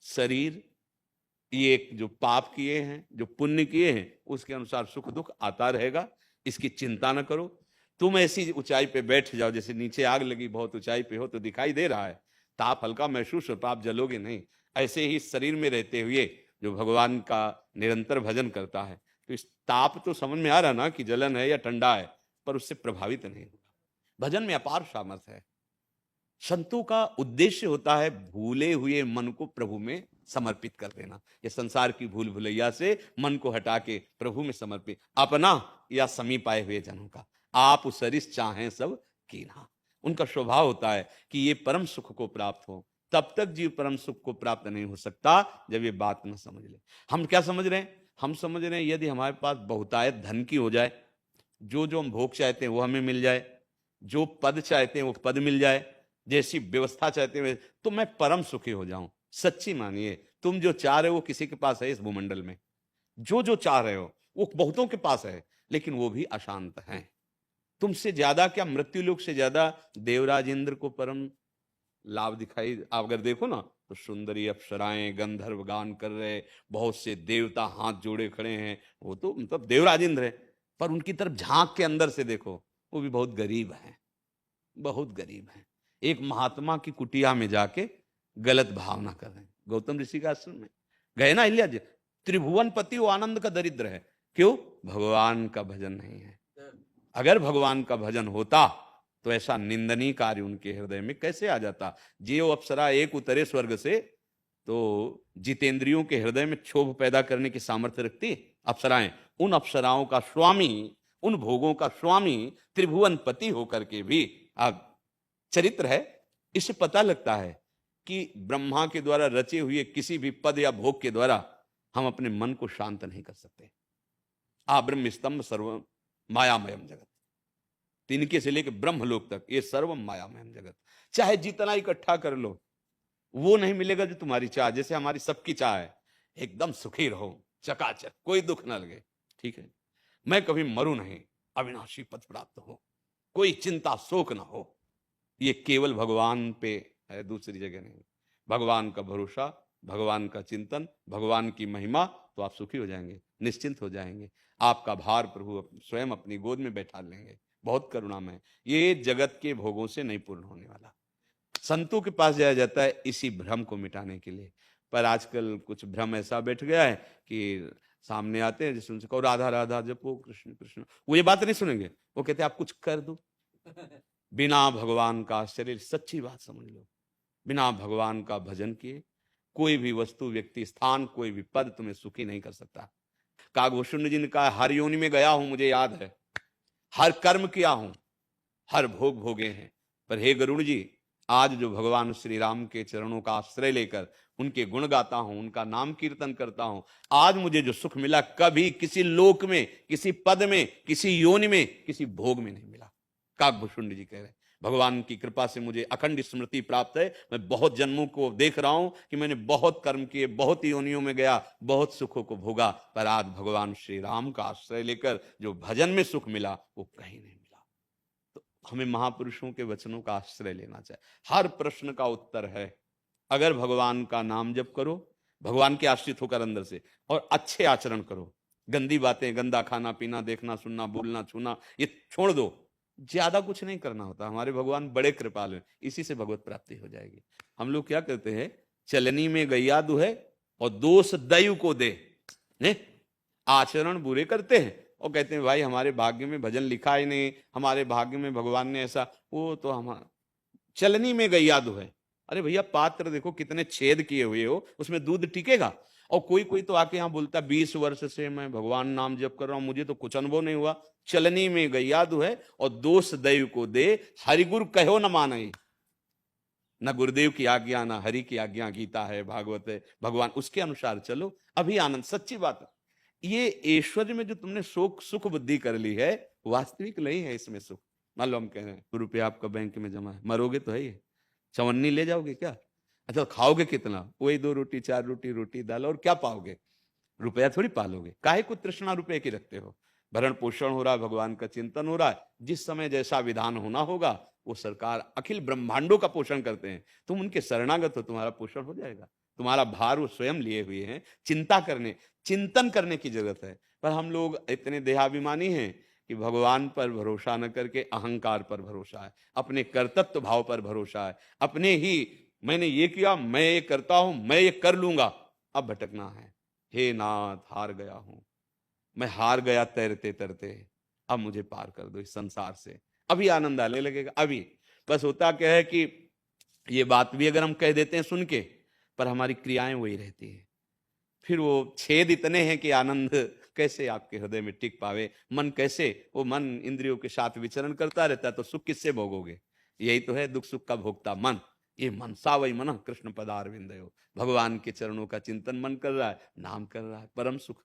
शरीर, ये जो पाप किए हैं, जो पुण्य किए हैं, उसके अनुसार सुख दुख आता रहेगा, इसकी चिंता न करो। तुम ऐसी ऊंचाई पे बैठ जाओ, जैसे नीचे आग लगी, बहुत ऊंचाई पे हो तो दिखाई दे रहा है, ताप हल्का महसूस होता, आप जलोगे नहीं। ऐसे ही शरीर में रहते हुए जो भगवान का निरंतर भजन करता है, तो इस ताप तो समझ में आ रहा ना कि जलन है या ठंडा है, पर उससे प्रभावित नहीं होगा। भजन में अपार सामर्थ्य है। संतों का उद्देश्य होता है भूले हुए मन को प्रभु में समर्पित कर देना। ये संसार की भूल भुलैया से मन को हटा के प्रभु में समर्पित, अपना या समीप आए हुए जनों का आप सरिस चाहें सब कीन्हा। उनका स्वभाव होता है कि ये परम सुख को प्राप्त हो। तब तक जीव परम सुख को प्राप्त नहीं हो सकता जब ये बात न समझ ले। हम क्या समझ रहे हैं? हम समझ रहे हैं यदि हमारे पास बहुतायत धन की हो जाए, जो जो हम भोग चाहते हैं वो हमें मिल जाए, जो पद चाहते हैं वो पद मिल जाए, जैसी व्यवस्था चाहते हैं तो मैं परम सुखी हो जाऊं। सच्ची मानिए, तुम जो चाह रहे हो वो किसी के पास है इस भूमंडल में, जो जो चाह रहे हो वो बहुतों के पास है, लेकिन वो भी अशांत हैं। तुमसे ज्यादा क्या, मृत्यु लोक से ज्यादा देवराज इंद्र को परम लाभ दिखाई, आप अगर देखो ना तो सुंदरी अप्सराएं गंधर्व गान कर रहे, बहुत से देवता हाथ जोड़े खड़े हैं, वो तो मतलब देवराज इंद्र है, पर उनकी तरफ झांक के अंदर से देखो वो भी बहुत गरीब हैं, बहुत गरीब हैं। एक महात्मा की कुटिया में जाके गलत भावना कर रहे हैं। गौतम ऋषि का आश्रम में गए ना अहिल्या जी, त्रिभुवन पति वो आनंद का दरिद्र है। क्यों? भगवान का भजन नहीं है। अगर भगवान का भजन होता तो ऐसा निंदनीय कार्य उनके हृदय में कैसे आ जाता। जो अप्सरा एक उतरे स्वर्ग से, तो जितेंद्रियों के हृदय में क्षोभ पैदा करने की सामर्थ्य रखती अप्सराएं। उन अप्सराओं का स्वामी, उन भोगों का स्वामी त्रिभुवन पति होकर के भी चरित्र है। इससे पता लगता है कि ब्रह्मा के द्वारा रचे हुए किसी भी पद या भोग के द्वारा हम अपने मन को शांत नहीं कर सकते। ब्रह्म स्तंभ सर्व मायामयम जगत, तिनके से लेकर ब्रह्मलोक तक ये सर्व मायामयम जगत। चाहे जितना इकट्ठा कर लो वो नहीं मिलेगा जो तुम्हारी चाह। जैसे हमारी सबकी चाह है एकदम सुखी रहो, चकाचक, कोई दुख ना लगे, ठीक है, मैं कभी मरू नहीं, अविनाशी पद प्राप्त हो, कोई चिंता शोक ना हो। ये केवल भगवान पे है, दूसरी जगह नहीं। भगवान का भरोसा, भगवान का चिंतन, भगवान की महिमा, तो आप सुखी हो जाएंगे, निश्चिंत हो जाएंगे। आपका भार प्रभु स्वयं अपनी गोद में बैठा लेंगे। बहुत करुणामय। ये जगत के भोगों से नहीं पूर्ण होने वाला। संतों के पास जाया जाता है इसी भ्रम को मिटाने के लिए, पर आजकल कुछ भ्रम ऐसा बैठ गया है कि सामने आते हैं जैसे उनसे कहो राधा राधा जपो कृष्ण कृष्ण, वो ये बात नहीं सुनेंगे, वो कहते हैं आप कुछ कर दो। बिना भगवान का शरीर, सच्ची बात समझ लो, बिना भगवान का भजन किए कोई भी वस्तु, व्यक्ति, स्थान, कोई भी पद तुम्हें सुखी नहीं कर सकता। कागभूषण जी ने कहा हर योनि में गया हूं, मुझे याद है, हर कर्म किया हूं, हर भोग भोगे हैं, पर हे गरुड़ जी, आज जो भगवान श्री राम के चरणों का आश्रय लेकर उनके गुण गाता हूं, उनका नाम कीर्तन करता हूं, आज मुझे जो सुख मिला कभी किसी लोक में, किसी पद में, किसी योनि में, किसी भोग में नहीं मिला। काकभूषुंड जी कह रहे हैं भगवान की कृपा से मुझे अखंड स्मृति प्राप्त है। मैं बहुत जन्मों को देख रहा हूं कि मैंने बहुत कर्म किए, बहुत योनियों में गया, बहुत सुखों को भोगा, पर आज भगवान श्री राम का आश्रय लेकर जो भजन में सुख मिला वो कहीं नहीं मिला। तो हमें महापुरुषों के वचनों का आश्रय लेना चाहिए। हर प्रश्न का उत्तर है। अगर भगवान का नाम जप करो, भगवान के आश्रित होकर अंदर से, और अच्छे आचरण करो, गंदी बातें, गंदा खाना पीना, देखना सुनना, बोलना छूना, ये छोड़ दो। ज्यादा कुछ नहीं करना होता। हमारे भगवान बड़े कृपालु हैं, इसी से भगवत प्राप्ति हो जाएगी। हम लोग क्या करते हैं, चलनी में गैया दुहे और दोष दैव को दे, ने? आचरण बुरे करते हैं और कहते हैं भाई हमारे भाग्य में भजन लिखा ही नहीं, हमारे भाग्य में भगवान ने ऐसा, वो तो हम चलनी में गैया दुहे। अरे भैया पात्र देखो कितने छेद किए हुए हो, उसमें दूध टिकेगा? और कोई कोई तो आके यहाँ बोलता 20 वर्ष से मैं भगवान नाम जप कर रहा हूं, मुझे तो कुछ अनुभव नहीं हुआ। चलनी में गैया दुहे और दोष दैव को दे, हरिगुरु कहो न माने। न गुरुदेव की आज्ञा, न हरि की आज्ञा, गीता है, भागवत है, भगवान उसके अनुसार चलो, अभी आनंद। सच्ची बात है, ये ऐश्वर्य में जो तुमने शोक सुख बुद्धि कर ली है, वास्तविक नहीं है इसमें सुख। मान लो हम कह रहे हैं रुपया आपका बैंक में जमा है, मरोगे तो है ही, चवन्नी ले जाओगे क्या? अच्छा खाओगे कितना? वही 2 रोटी 4 रोटी, रोटी दाल, और क्या पाओगे? रुपया थोड़ी पालोगे। काहे को तृष्णा रुपये की रखते हो? भरण पोषण हो रहा है, भगवान का चिंतन हो रहा है, जिस समय जैसा विधान होना होगा वो सरकार अखिल ब्रह्मांडों का पोषण करते हैं, तुम उनके शरणागत हो, तुम्हारा पोषण हो जाएगा। तुम्हारा भार वो स्वयं लिए हुए हैं। चिंतन करने की जरूरत है। पर हम लोग इतने देहाभिमानी हैं कि भगवान पर भरोसा न करके अहंकार पर भरोसा है, अपने कर्तृत्व भाव पर भरोसा है, अपने ही मैंने ये किया, मैं ये करता हूं, मैं ये कर लूंगा। अब भटकना है। हे नाथ, हार गया हूं, मैं हार गया तैरते तैरते, अब मुझे पार कर दो इस संसार से। अभी आनंद आने लगेगा। अभी बस होता क्या है कि ये बात भी अगर हम कह देते हैं सुन के, पर हमारी क्रियाएं वही रहती है। फिर वो छेद इतने हैं कि आनंद कैसे आपके हृदय में टिक पावे। मन कैसे, वो मन इंद्रियों के साथ विचरण करता रहता है तो सुख किससे भोगोगे। यही तो है दुख सुख का भोगता मन। ये मन सा वही मन कृष्ण पदार विंदयो, भगवान के चरणों का चिंतन मन कर रहा है, नाम कर रहा है, परम सुख